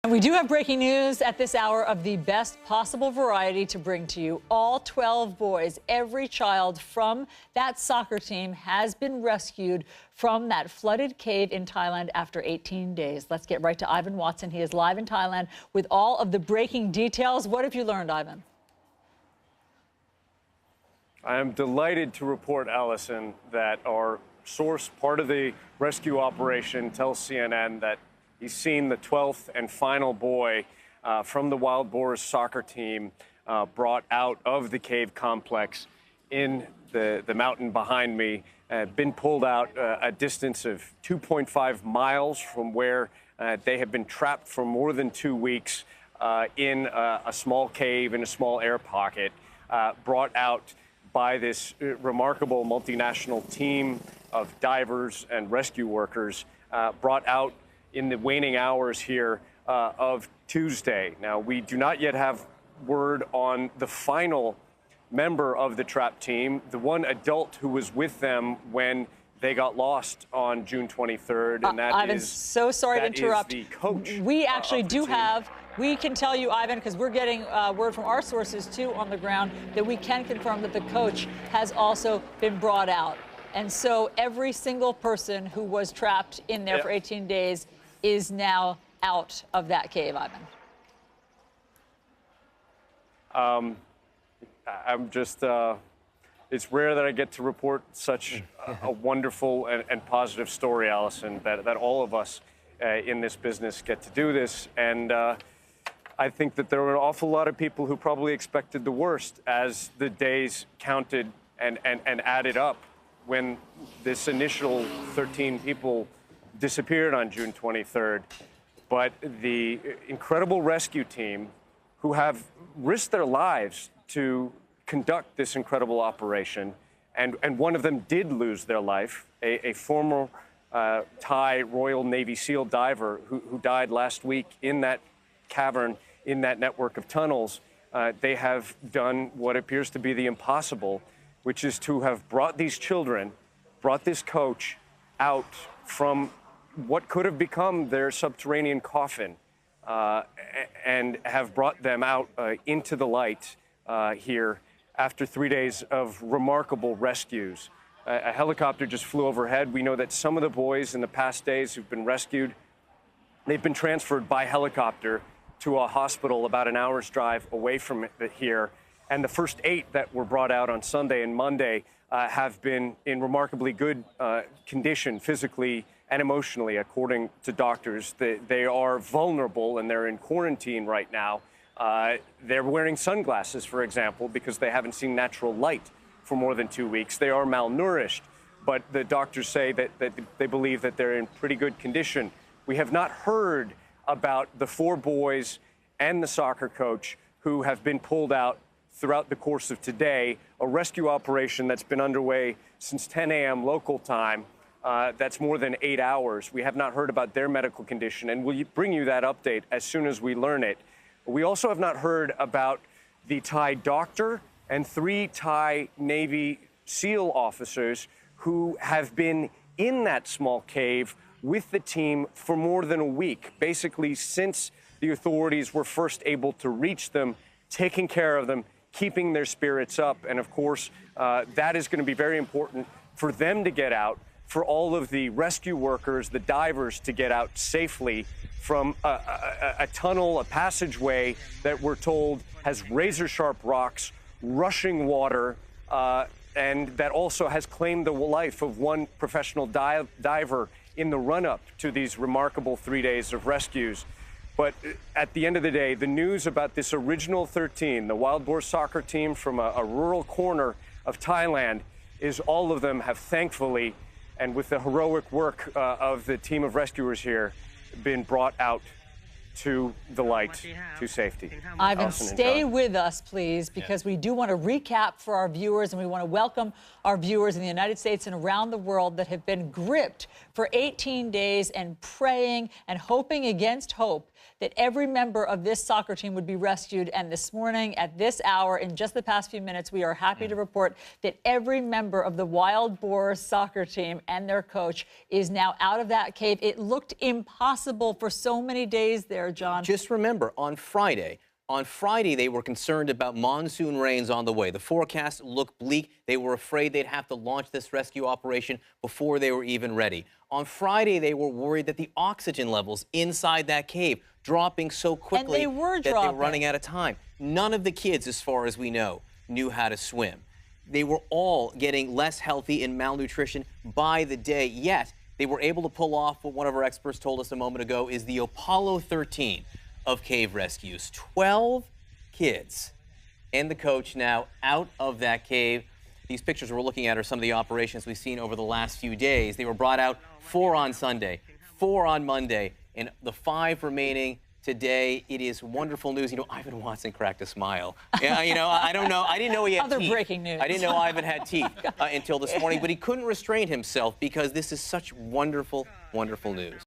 And we do have breaking news at this hour of the best possible variety to bring to you. All 12 boys, every child from that soccer team has been rescued from that flooded cave in Thailand after 18 days. Let's get right to Ivan Watson. He is live in Thailand with all of the breaking details. What have you learned, Ivan? I am delighted to report, Allison, that our source, part of the rescue operation, tells CNN that he's seen the 12th and final boy from the Wild Boars soccer team brought out of the cave complex in the mountain behind me, been pulled out a distance of 2.5 miles from where they have been trapped for more than 2 weeks in a small cave in a small air pocket, brought out by this remarkable multinational team of divers and rescue workers, brought out in the waning hours here of Tuesday. Now, we do not yet have word on the final member of the trap team, the one adult who was with them when they got lost on June 23rd, and that Ivan, is so sorry to interrupt. The coach. We actually do team. have. We can tell you, Ivan, because we're getting word from our sources too on the ground that we can confirm that the coach has also been brought out, and so every single person who was trapped in there for 18 days is now out of that cave, Ivan. I'm just, it's rare that I get to report such a wonderful and positive story, Allison, that all of us in this business get to do this. And I think that there were an awful lot of people who probably expected the worst as the days counted and added up when this initial 13 people disappeared on June 23rd. But the incredible rescue team who have risked their lives to conduct this incredible operation, and one of them did lose their life, a former Thai Royal Navy SEAL diver who died last week in that cavern, in that network of tunnels. They have done what appears to be the impossible, which is to have brought these children, brought this coach out from what could have become their subterranean coffin, and have brought them out into the light here after 3 days of remarkable rescues. A helicopter just flew overhead. We know that some of the boys in the past days who've been rescued, they've been transferred by helicopter to a hospital about an hour's drive away from here. And the first 8 that were brought out on Sunday and Monday have been in remarkably good condition physically and emotionally, according to doctors. They are vulnerable and they're in quarantine right now. They're wearing sunglasses, for example, because they haven't seen natural light for more than 2 weeks. They are malnourished, but the doctors say that they believe that they're in pretty good condition. We have not heard about the 4 boys and the soccer coach who have been pulled out throughout the course of today, a rescue operation that's been underway since 10 a.m. local time. That's more than 8 hours. We have not heard about their medical condition, and we'll bring you that update as soon as we learn it. We also have not heard about the Thai doctor and 3 Thai Navy SEAL officers who have been in that small cave with the team for more than a week, basically since the authorities were first able to reach them, taking care of them, keeping their spirits up. And of course, that is going to be very important for them to get out, for all of the rescue workers, the divers, to get out safely from a tunnel, a passageway that we're told has razor-sharp rocks, rushing water, and that also has claimed the life of one professional diver in the run-up to these remarkable 3 days of rescues. But at the end of the day, the news about this original 13, the Wild Boar soccer team from a rural corner of Thailand, is all of them have thankfully, and with the heroic work of the team of rescuers here, been brought out to the light, to safety. Ivan, stay with us, please, because we do want to recap for our viewers, and we want to welcome our viewers in the United States and around the world that have been gripped for 18 days and praying and hoping against hope that every member of this soccer team would be rescued. And this morning, at this hour, in just the past few minutes, we are happy to report that every member of the Wild Boars soccer team and their coach is now out of that cave. It looked impossible for so many days there, John. Just remember, on Friday, they were concerned about monsoon rains on the way. The forecast looked bleak. They were afraid they'd have to launch this rescue operation before they were even ready. On Friday, they were worried that the oxygen levels inside that cave dropping so quickly that they were running out of time. None of the kids, as far as we know, knew how to swim. They were all getting less healthy and malnutrition by the day, yet they were able to pull off what one of our experts told us a moment ago is the Apollo 13 of cave rescues. 12 kids and the coach now out of that cave. These pictures we're looking at are some of the operations we've seen over the last few days. They were brought out 4 on Sunday, 4 on Monday, and the 5 remaining today. It is wonderful news. You know, Ivan Watson cracked a smile. Yeah, you know, I don't know. I didn't know he had Other teeth. breaking news. I didn't know Ivan had teeth until this morning, but he couldn't restrain himself because this is such wonderful, wonderful news.